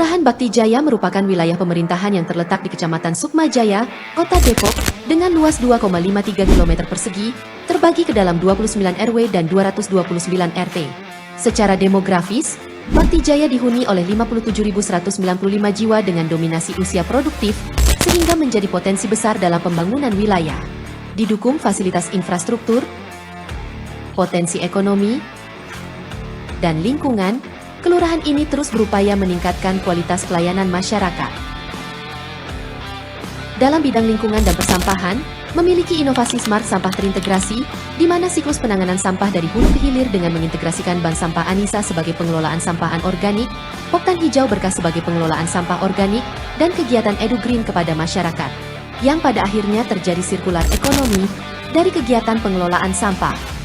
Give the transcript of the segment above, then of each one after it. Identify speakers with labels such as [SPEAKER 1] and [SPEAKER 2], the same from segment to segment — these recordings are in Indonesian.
[SPEAKER 1] Kelurahan Bakti Jaya merupakan wilayah pemerintahan yang terletak di Kecamatan Sukma Jaya, Kota Depok, dengan luas 2,53 km persegi, terbagi ke dalam 29 RW dan 229 RT. Secara demografis, Bakti Jaya dihuni oleh 57.195 jiwa dengan dominasi usia produktif, sehingga menjadi potensi besar dalam pembangunan wilayah. Didukung fasilitas infrastruktur, potensi ekonomi, dan lingkungan, kelurahan ini terus berupaya meningkatkan kualitas pelayanan masyarakat. Dalam bidang lingkungan dan persampahan, memiliki inovasi smart sampah terintegrasi, di mana siklus penanganan sampah dari hulu ke hilir dengan mengintegrasikan Bank Sampah Anissa sebagai pengelolaan sampah anorganik, Poktan Hijau Berkas sebagai pengelolaan sampah organik, dan kegiatan EduGreen kepada masyarakat, yang pada akhirnya terjadi sirkular ekonomi dari kegiatan pengelolaan sampah.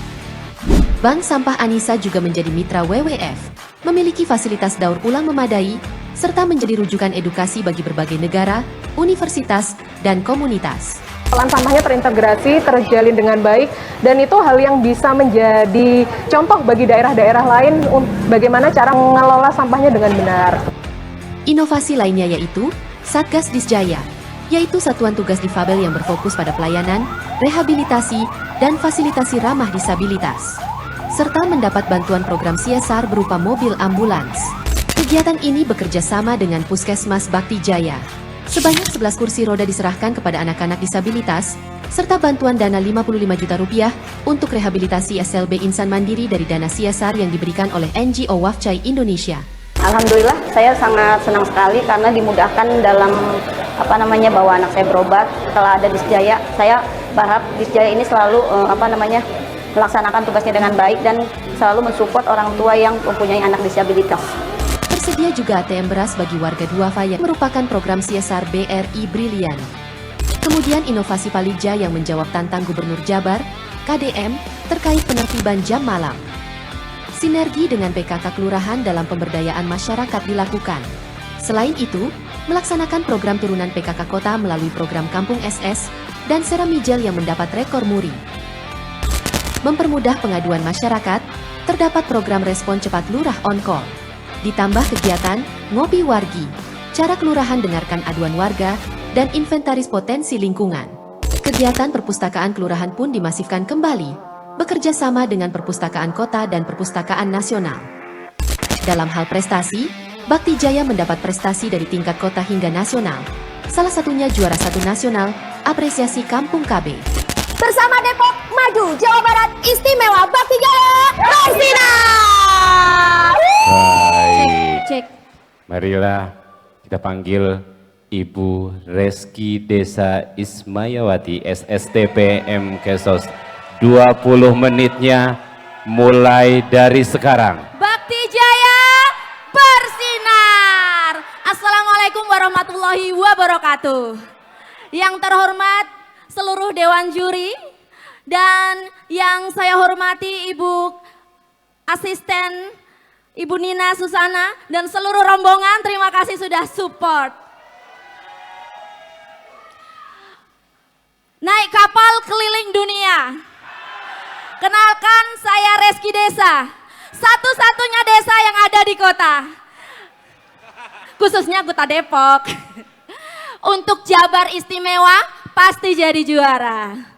[SPEAKER 1] Bank Sampah Anissa juga menjadi mitra WWF, memiliki fasilitas daur ulang memadai, serta menjadi rujukan edukasi bagi berbagai negara, universitas, dan komunitas.
[SPEAKER 2] Pengelolaan sampahnya terintegrasi, terjalin dengan baik, dan itu hal yang bisa menjadi contoh bagi daerah-daerah lain bagaimana cara mengelola sampahnya dengan benar.
[SPEAKER 1] Inovasi lainnya yaitu Satgas Disjaya, yaitu satuan tugas difabel yang berfokus pada pelayanan, rehabilitasi, dan fasilitasi ramah disabilitas, serta mendapat bantuan program CSR berupa mobil ambulans. Kegiatan ini bekerja sama dengan Puskesmas Bakti Jaya. Sebanyak 11 kursi roda diserahkan kepada anak-anak disabilitas, serta bantuan dana Rp55 juta untuk rehabilitasi SLB Insan Mandiri dari dana CSR yang diberikan oleh NGO Wafcai Indonesia.
[SPEAKER 3] Alhamdulillah, saya sangat senang sekali karena dimudahkan dalam bawa anak saya berobat. Setelah ada Disjaya, saya berharap Disjaya ini selalu melaksanakan tugasnya dengan baik dan selalu mensupport orang tua yang mempunyai anak disabilitas.
[SPEAKER 1] Tersedia juga ATM beras bagi warga duafa yang merupakan program CSR BRI Brilian. Kemudian inovasi Palija yang menjawab tantang Gubernur Jabar, KDM, terkait penertiban jam malam. Sinergi dengan PKK Kelurahan dalam pemberdayaan masyarakat dilakukan. Selain itu, melaksanakan program turunan PKK Kota melalui program Kampung SS dan Seramijel yang mendapat rekor muri. Mempermudah pengaduan masyarakat, terdapat program respon cepat Lurah On Call. Ditambah kegiatan Ngopi Wargi, cara kelurahan dengarkan aduan warga, dan inventaris potensi lingkungan. Kegiatan perpustakaan kelurahan pun dimasifkan kembali, bekerja sama dengan perpustakaan kota dan perpustakaan nasional. Dalam hal prestasi, Bakti Jaya mendapat prestasi dari tingkat kota hingga nasional. Salah satunya juara 1 nasional, apresiasi Kampung KB.
[SPEAKER 4] Bersama Depok Maju, Jawa Barat Istimewa Bakti Jaya bersinar.
[SPEAKER 5] Baik.
[SPEAKER 4] Cek.
[SPEAKER 5] Marilah kita panggil Ibu Reski Desa Ismayawati SSTP MKesos. 20 menitnya mulai dari sekarang.
[SPEAKER 4] Bakti Jaya bersinar. Assalamualaikum warahmatullahi wabarakatuh. Yang terhormat seluruh Dewan Juri dan yang saya hormati Ibu Asisten Ibu Nina Susana dan seluruh rombongan, terima kasih sudah support. Naik kapal keliling dunia. Kenalkan, saya Reski Desa, satu-satunya desa yang ada di kota, khususnya Kota Depok. Untuk Jabar Istimewa pasti jadi juara.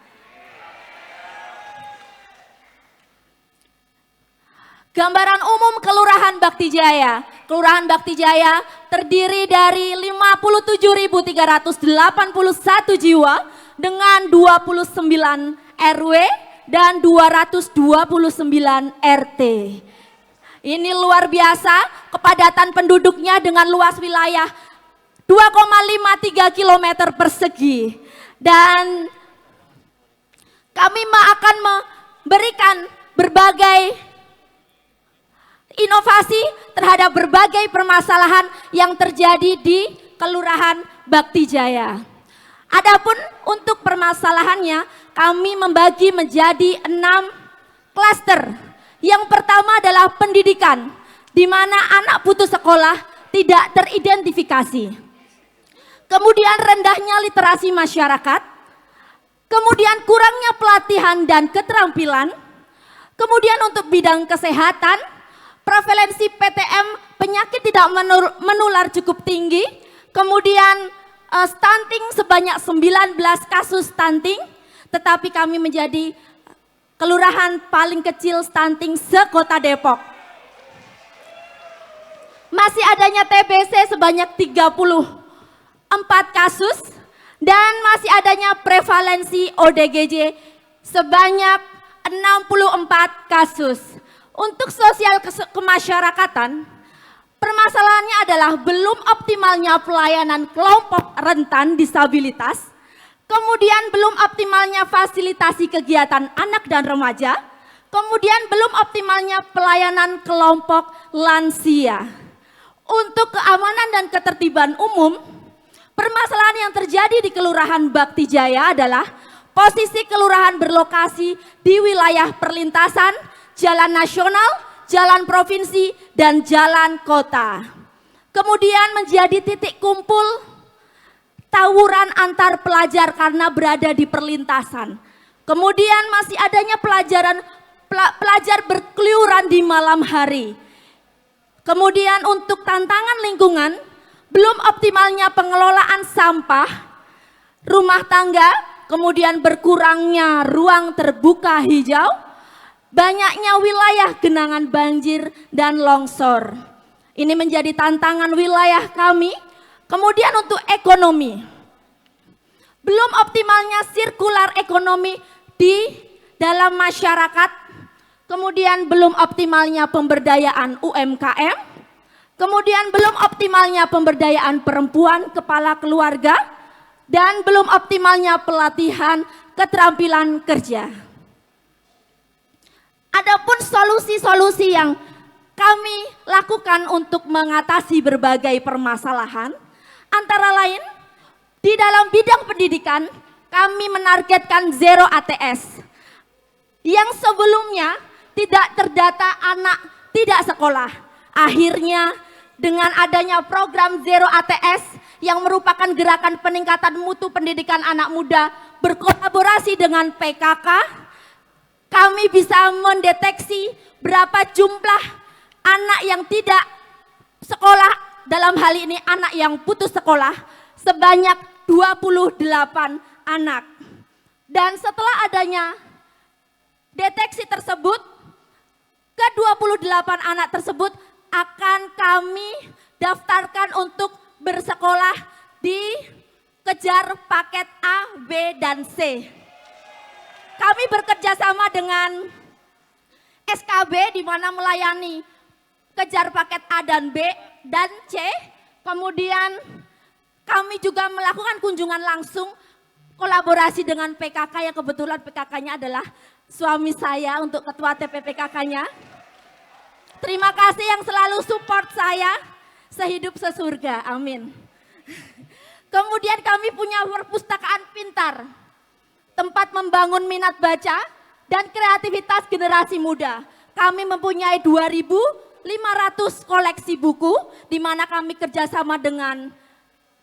[SPEAKER 4] Gambaran umum Kelurahan Bakti Jaya. Kelurahan Bakti Jaya terdiri dari 57.381 jiwa dengan 29 RW dan 229 RT. Ini luar biasa, kepadatan penduduknya dengan luas wilayah 2,53 km persegi. Dan kami akan memberikan berbagai inovasi terhadap berbagai permasalahan yang terjadi di Kelurahan Bakti Jaya. Adapun untuk permasalahannya, kami membagi menjadi 6 klaster. Yang pertama adalah pendidikan, di mana anak putus sekolah tidak teridentifikasi. Kemudian rendahnya literasi masyarakat, kemudian kurangnya pelatihan dan keterampilan, kemudian untuk bidang kesehatan, prevalensi PTM penyakit tidak menular cukup tinggi, kemudian stunting sebanyak 19 kasus stunting, tetapi kami menjadi kelurahan paling kecil stunting se-Kota Depok. Masih adanya TBC sebanyak 34 kasus, dan masih adanya prevalensi ODGJ sebanyak 64 kasus. Untuk sosial kemasyarakatan, permasalahannya adalah belum optimalnya pelayanan kelompok rentan disabilitas, kemudian belum optimalnya fasilitasi kegiatan anak dan remaja, kemudian belum optimalnya pelayanan kelompok lansia. Untuk keamanan dan ketertiban umum, permasalahan yang terjadi di Kelurahan Bakti Jaya adalah posisi kelurahan berlokasi di wilayah perlintasan, jalan nasional, jalan provinsi, dan jalan kota. Kemudian menjadi titik kumpul tawuran antar pelajar karena berada di perlintasan. Kemudian masih adanya pelajar berkeliuran di malam hari. Kemudian untuk tantangan lingkungan, belum optimalnya pengelolaan sampah, rumah tangga, kemudian berkurangnya ruang terbuka hijau, banyaknya wilayah genangan banjir dan longsor. Ini menjadi tantangan wilayah kami. Kemudian untuk ekonomi, belum optimalnya sirkular ekonomi di dalam masyarakat, kemudian belum optimalnya pemberdayaan UMKM, kemudian belum optimalnya pemberdayaan perempuan kepala keluarga, dan belum optimalnya pelatihan keterampilan kerja. Adapun solusi-solusi yang kami lakukan untuk mengatasi berbagai permasalahan, antara lain di dalam bidang pendidikan kami menargetkan zero ATS. Yang sebelumnya tidak terdata anak tidak sekolah. Akhirnya dengan adanya program zero ATS yang merupakan gerakan peningkatan mutu pendidikan anak muda berkolaborasi dengan PKK, kami bisa mendeteksi berapa jumlah anak yang tidak sekolah, dalam hal ini anak yang putus sekolah, sebanyak 28 anak. Dan setelah adanya deteksi tersebut, ke-28 anak tersebut akan kami daftarkan untuk bersekolah di kejar paket A, B, dan C. Kami bekerja sama dengan SKB di mana melayani kejar paket A dan B dan C. Kemudian kami juga melakukan kunjungan langsung kolaborasi dengan PKK yang kebetulan PKK-nya adalah suami saya untuk ketua TPPKK-nya. Terima kasih yang selalu support saya sehidup sesurga, amin. Kemudian kami punya perpustakaan pintar, tempat membangun minat baca dan kreativitas generasi muda. Kami mempunyai 2.500 koleksi buku, di mana kami kerjasama dengan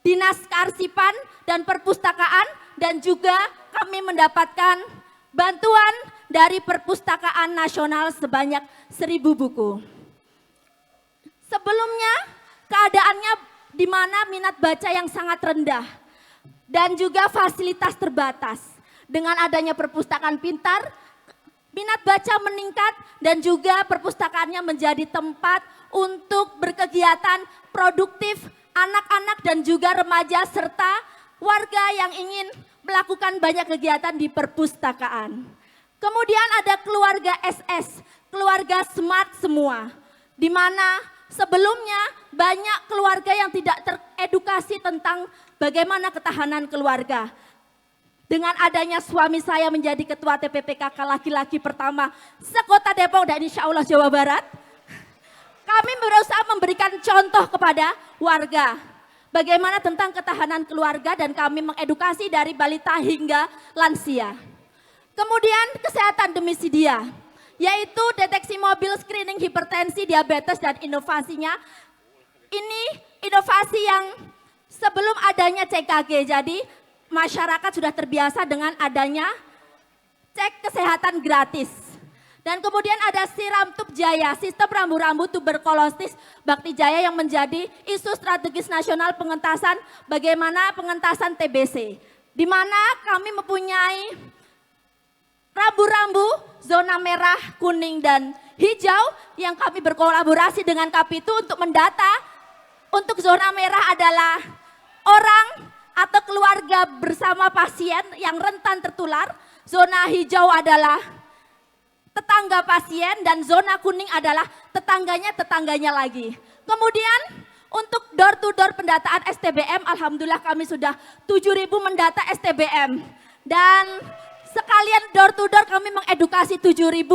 [SPEAKER 4] Dinas Kearsipan dan Perpustakaan, dan juga kami mendapatkan bantuan dari Perpustakaan Nasional sebanyak 1.000 buku. Sebelumnya keadaannya di mana minat baca yang sangat rendah dan juga fasilitas terbatas. Dengan adanya perpustakaan pintar, minat baca meningkat dan juga perpustakaannya menjadi tempat untuk berkegiatan produktif anak-anak dan juga remaja serta warga yang ingin melakukan banyak kegiatan di perpustakaan. Kemudian ada keluarga SS, keluarga smart semua, di mana sebelumnya banyak keluarga yang tidak teredukasi tentang bagaimana ketahanan keluarga. Dengan adanya suami saya menjadi ketua TPPKK laki-laki pertama se-Kota Depok dan insya Allah Jawa Barat, kami berusaha memberikan contoh kepada warga bagaimana tentang ketahanan keluarga dan kami mengedukasi dari balita hingga lansia. Kemudian kesehatan domisidia, yaitu deteksi mobil screening hipertensi, diabetes dan inovasinya. Ini inovasi yang sebelum adanya CKG, jadi masyarakat sudah terbiasa dengan adanya cek kesehatan gratis. Dan kemudian ada Siramtub Jaya, sistem rambu-rambu tuberkulosis Bakti Jaya yang menjadi isu strategis nasional pengentasan, bagaimana pengentasan TBC. Di mana kami mempunyai rambu-rambu zona merah, kuning, dan hijau yang kami berkolaborasi dengan Kapitu untuk mendata. Untuk zona merah adalah orang atau keluarga bersama pasien yang rentan tertular. Zona hijau adalah tetangga pasien dan zona kuning adalah tetangganya lagi. Kemudian untuk door to door pendataan STBM, alhamdulillah kami sudah 7.000 mendata STBM. Dan sekalian door to door kami mengedukasi 7.000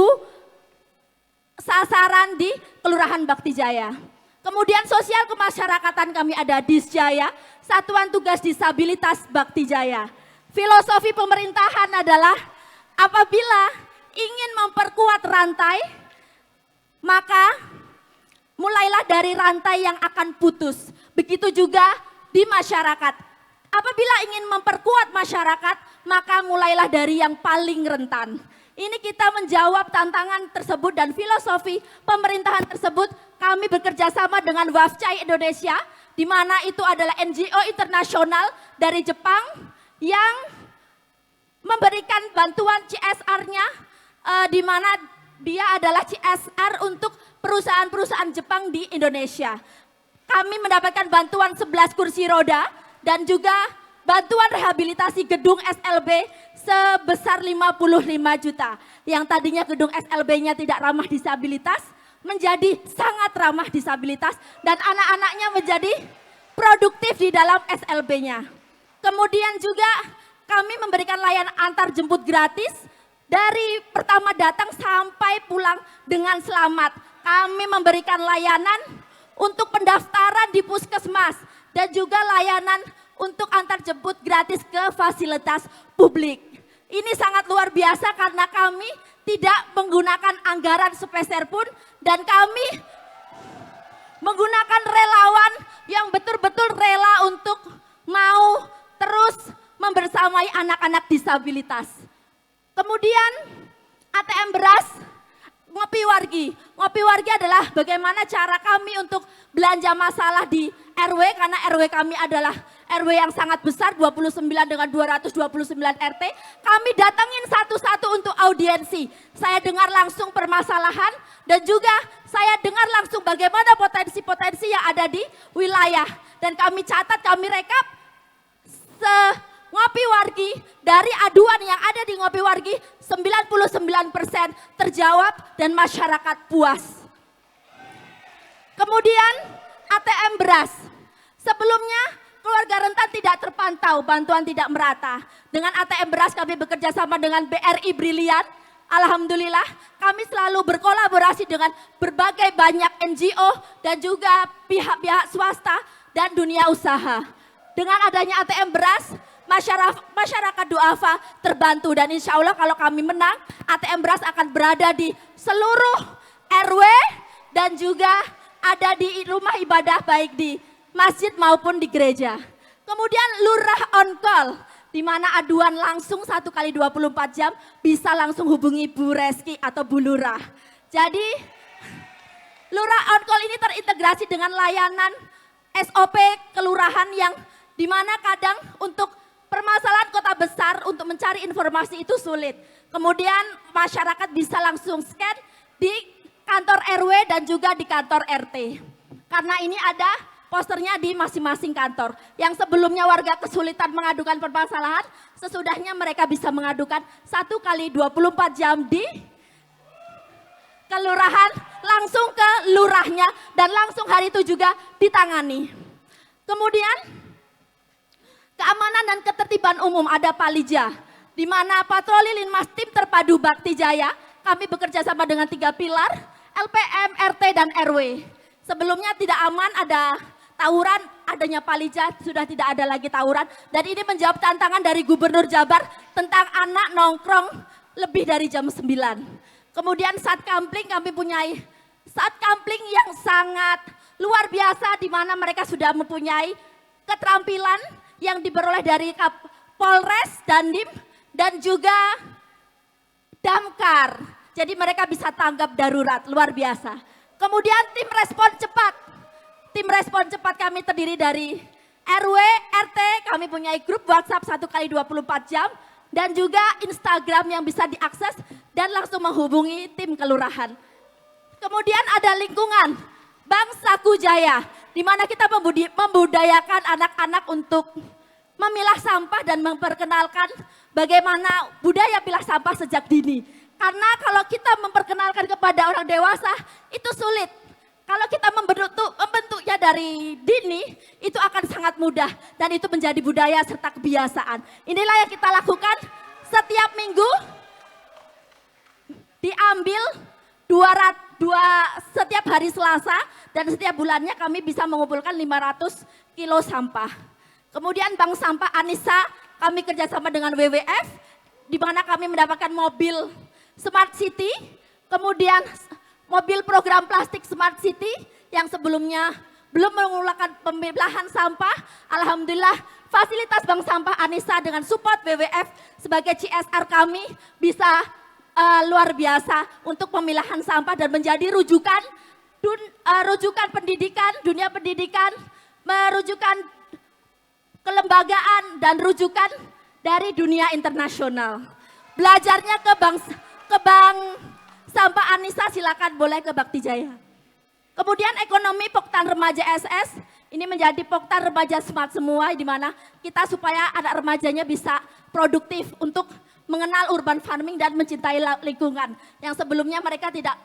[SPEAKER 4] sasaran di Kelurahan Bakti Jaya. Kemudian sosial kemasyarakatan kami ada Disjaya, Satuan Tugas Disabilitas Bakti Jaya. Filosofi pemerintahan adalah apabila ingin memperkuat rantai, maka mulailah dari rantai yang akan putus. Begitu juga di masyarakat. Apabila ingin memperkuat masyarakat, maka mulailah dari yang paling rentan. Ini kita menjawab tantangan tersebut dan filosofi pemerintahan tersebut. Kami bekerja sama dengan WAFCAI Indonesia, di mana itu adalah NGO internasional dari Jepang yang memberikan bantuan CSR-nya, di mana dia adalah CSR untuk perusahaan-perusahaan Jepang di Indonesia. Kami mendapatkan bantuan 11 kursi roda dan juga bantuan rehabilitasi gedung SLB sebesar 55 juta. Yang tadinya gedung SLB-nya tidak ramah disabilitas, menjadi sangat ramah disabilitas dan anak-anaknya menjadi produktif di dalam SLB-nya. Kemudian juga kami memberikan layanan antar jemput gratis dari pertama datang sampai pulang dengan selamat. Kami memberikan layanan untuk pendaftaran di puskesmas dan juga layanan untuk antar jemput gratis ke fasilitas publik. Ini sangat luar biasa karena kami tidak menggunakan anggaran sepeser pun dan kami menggunakan relawan yang betul-betul rela untuk mau terus membersamai anak-anak disabilitas. Kemudian ATM beras, Ngopi Wargi. Ngopi Wargi adalah bagaimana cara kami untuk belanja masalah di RW, karena RW kami adalah RW yang sangat besar, 29 dengan 229 RT. Kami datangin satu-satu untuk audiensi. Saya dengar langsung permasalahan dan juga saya dengar langsung bagaimana potensi-potensi yang ada di wilayah. Dan kami catat, kami rekap Ngopi Wargi, dari aduan yang ada di Ngopi Wargi 99% terjawab dan masyarakat puas. Kemudian ATM beras. Sebelumnya keluarga rentan tidak terpantau, bantuan tidak merata. Dengan ATM beras kami bekerja sama dengan BRI Brilian. Alhamdulillah kami selalu berkolaborasi dengan berbagai banyak NGO dan juga pihak-pihak swasta dan dunia usaha. Dengan adanya ATM beras, masyarakat duafa terbantu dan insya Allah kalau kami menang, ATM beras akan berada di seluruh RW dan juga ada di rumah ibadah baik di masjid maupun di gereja. Kemudian lurah on call, di mana aduan langsung 1 kali 24 jam bisa langsung hubungi Bu Reski atau Bu Lurah. Jadi lurah on call ini terintegrasi dengan layanan SOP kelurahan yang di mana kadang untuk permasalahan kota besar untuk mencari informasi itu sulit. Kemudian masyarakat bisa langsung scan di kantor RW dan juga di kantor RT. Karena ini ada posternya di masing-masing kantor. Yang sebelumnya warga kesulitan mengadukan permasalahan, sesudahnya mereka bisa mengadukan 1 kali 24 jam di kelurahan, langsung ke lurahnya dan langsung hari itu juga ditangani. Kemudian keamanan dan ketertiban umum ada Palija, di mana patroli Linmas Tim Terpadu Bakti Jaya, kami bekerja sama dengan 3 pilar, LPM, RT, dan RW. Sebelumnya tidak aman, ada tawuran, adanya Palija, sudah tidak ada lagi tawuran. Dan ini menjawab tantangan dari Gubernur Jabar tentang anak nongkrong lebih dari jam 9. Kemudian Satkampling, kami punya Satkampling yang sangat luar biasa, di mana mereka sudah mempunyai keterampilan yang diperoleh dari Polres, Dandim, dan juga Damkar. jadi mereka bisa tanggap darurat, luar biasa. Kemudian tim respon cepat. Tim respon cepat kami terdiri dari RW, RT, kami punya grup WhatsApp 1x24 jam, dan juga Instagram yang bisa diakses dan langsung menghubungi tim kelurahan. Kemudian ada lingkungan, Bank Saku Jaya, di mana kita membudayakan anak-anak untuk memilah sampah dan memperkenalkan bagaimana budaya pilah sampah sejak dini. Karena kalau kita memperkenalkan kepada orang dewasa itu sulit. Kalau kita membentuknya dari dini itu akan sangat mudah dan itu menjadi budaya serta kebiasaan. Inilah yang kita lakukan setiap minggu, diambil setiap hari Selasa dan setiap bulannya kami bisa mengumpulkan 500 kilo sampah. Kemudian Bank Sampah Anissa kami kerjasama dengan WWF di mana kami mendapatkan mobil Smart City, kemudian mobil program plastik Smart City yang sebelumnya belum menggunakan pemilahan sampah. Alhamdulillah fasilitas Bank Sampah Anissa dengan support WWF sebagai CSR kami bisa luar biasa untuk pemilahan sampah dan menjadi rujukan pendidikan, dunia pendidikan, merujukan kelembagaan dan rujukan dari dunia internasional. Belajarnya ke Bank Sampah Anissa, silakan boleh ke Bakti Jaya. Kemudian ekonomi Poktan Remaja SS, ini menjadi Poktan Remaja Smart semua, di mana kita supaya anak remajanya bisa produktif untuk mengenal urban farming dan mencintai lingkungan. Yang sebelumnya mereka tidak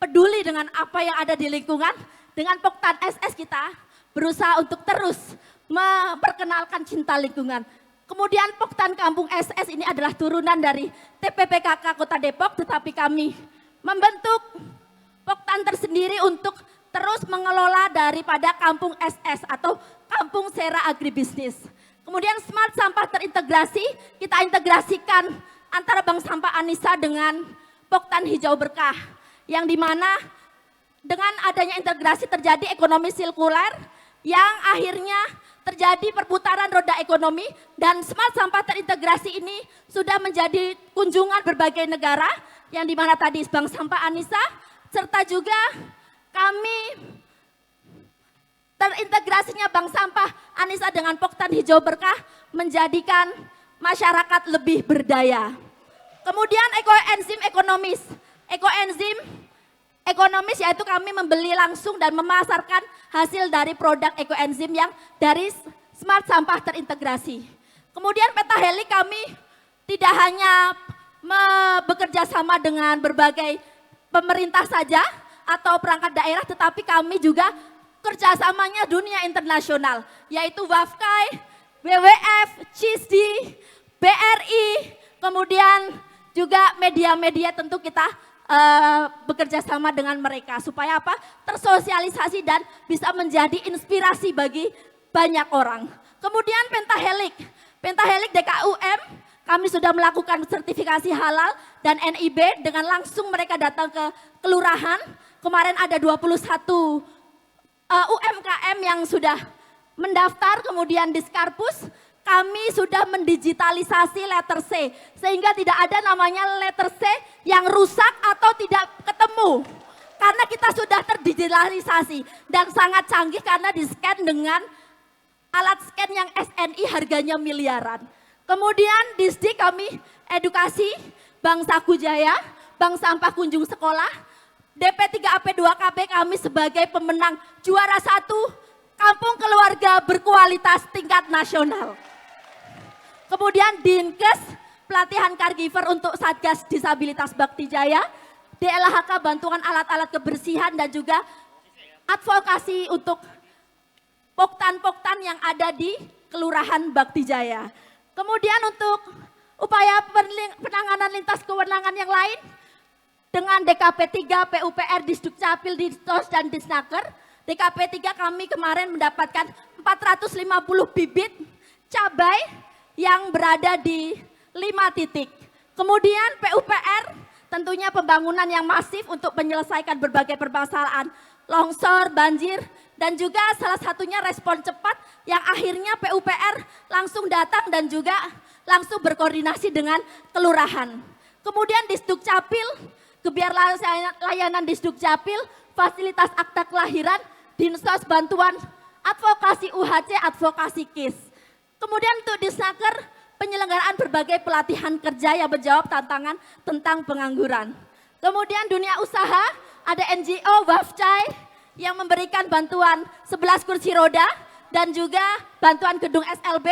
[SPEAKER 4] peduli dengan apa yang ada di lingkungan. Dengan Poktan SS kita berusaha untuk terus memperkenalkan cinta lingkungan. Kemudian Poktan Kampung SS ini adalah turunan dari TPPKK Kota Depok, tetapi kami membentuk Poktan tersendiri untuk terus mengelola daripada Kampung SS atau Kampung Sera Agribisnis. Kemudian Smart Sampah terintegrasi, kita integrasikan antara Bank Sampah Anissa dengan Poktan Hijau Berkah. Yang dimana dengan adanya integrasi terjadi ekonomi sirkular yang akhirnya terjadi perputaran roda ekonomi dan Smart Sampah terintegrasi ini sudah menjadi kunjungan berbagai negara yang dimana tadi Bank Sampah Anissa serta juga kami terintegrasinya Bank Sampah Anissa dengan Poktan Hijau Berkah menjadikan masyarakat lebih berdaya. Kemudian ekoenzim ekonomis yaitu kami membeli langsung dan memasarkan hasil dari produk ekoenzim yang dari Smart Sampah terintegrasi. Kemudian Petahelik kami tidak hanya bekerja sama dengan berbagai pemerintah saja atau perangkat daerah, tetapi kami juga kerjasamanya dunia internasional, yaitu WAFKAI, WWF, CISDI, BRI, kemudian juga media-media tentu kita bekerja sama dengan mereka supaya apa? Tersosialisasi dan bisa menjadi inspirasi bagi banyak orang. Kemudian Pentahelik DKUM, kami sudah melakukan sertifikasi halal dan NIB dengan langsung mereka datang ke kelurahan. Kemarin ada 21 UMKM yang sudah mendaftar, kemudian di Skarpus kami sudah mendigitalisasi letter C sehingga tidak ada namanya letter C yang rusak atau tidak ketemu karena kita sudah terdigitalisasi dan sangat canggih karena di scan dengan alat scan yang SNI harganya miliaran. Kemudian di SD kami edukasi Bank Saku Jaya, Bank Sampah Kunjung Sekolah, DP3AP2KB kami sebagai pemenang juara 1 Kampung Keluarga Berkualitas tingkat nasional. Kemudian Dinkes pelatihan caregiver untuk Satgas Disabilitas Bakti Jaya, DLHK bantuan alat-alat kebersihan dan juga advokasi untuk poktan-poktan yang ada di Kelurahan Bakti Jaya. Kemudian untuk upaya penanganan lintas kewenangan yang lain, dengan DKP 3, PUPR, Disdukcapil, Distos, dan Disnaker, DKP 3 kami kemarin mendapatkan 450 bibit cabai yang berada di 5 titik. Kemudian PUPR tentunya pembangunan yang masif untuk menyelesaikan berbagai permasalahan longsor, banjir, dan juga salah satunya respon cepat yang akhirnya PUPR langsung datang dan juga langsung berkoordinasi dengan kelurahan. Kemudian Disdukcapil Gebiar layanan di Sdukcapil, fasilitas akta kelahiran, Dinsos bantuan advokasi UHC, advokasi KIS. Kemudian untuk Disnaker, penyelenggaraan berbagai pelatihan kerja yang menjawab tantangan tentang pengangguran. Kemudian dunia usaha, ada NGO Wafcai yang memberikan bantuan 11 kursi roda dan juga bantuan gedung SLB,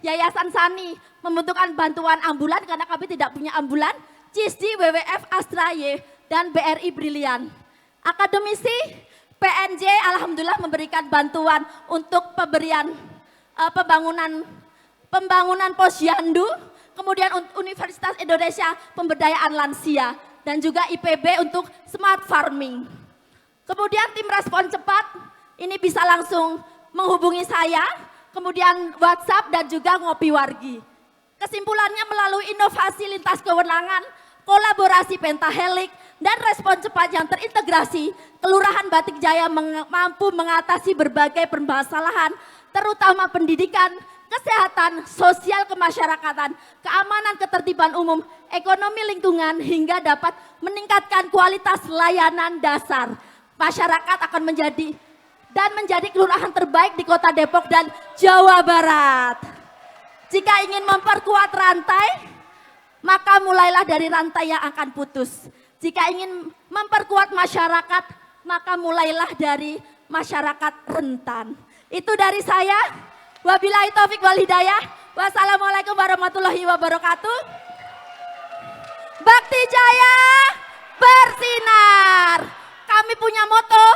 [SPEAKER 4] Yayasan Sani membutuhkan bantuan ambulan karena kami tidak punya ambulan, CISDI, WWF, Astra-Y, dan BRI Brilian. Akademisi PNJ alhamdulillah memberikan bantuan untuk pemberian pembangunan posyandu, kemudian Universitas Indonesia pemberdayaan lansia, dan juga IPB untuk smart farming. Kemudian tim respon cepat ini bisa langsung menghubungi saya, kemudian WhatsApp dan juga Ngopi Wargi. Kesimpulannya melalui inovasi lintas kewenangan, kolaborasi pentahelik, dan respon cepat yang terintegrasi, Kelurahan Batik Jaya mampu mengatasi berbagai permasalahan, terutama pendidikan, kesehatan, sosial kemasyarakatan, keamanan ketertiban umum, ekonomi lingkungan, hingga dapat meningkatkan kualitas layanan dasar. Masyarakat akan menjadi kelurahan terbaik di Kota Depok dan Jawa Barat. Jika ingin memperkuat rantai, maka mulailah dari rantai yang akan putus. Jika ingin memperkuat masyarakat, maka mulailah dari masyarakat rentan. Itu dari saya. Wabillahi taufik wal hidayah. Wassalamualaikum warahmatullahi wabarakatuh. Bakti Jaya bersinar. Kami punya moto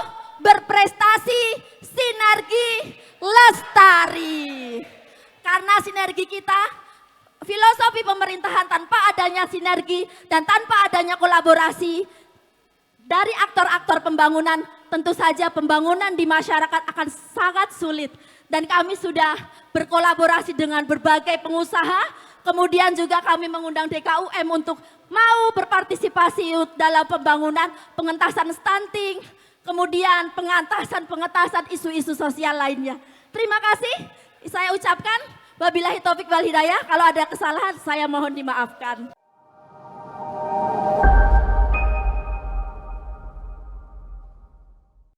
[SPEAKER 4] berprestasi, sinergi, lestari. Karena sinergi kita, filosofi pemerintahan tanpa adanya sinergi dan tanpa adanya kolaborasi dari aktor-aktor pembangunan, tentu saja pembangunan di masyarakat akan sangat sulit. Dan kami sudah berkolaborasi dengan berbagai pengusaha, kemudian juga kami mengundang DKUM untuk mau berpartisipasi dalam pembangunan, pengentasan stunting, kemudian pengentasan isu-isu sosial lainnya. Terima kasih, saya ucapkan wabillahi taufik wal hidayah. Kalau ada kesalahan saya mohon dimaafkan.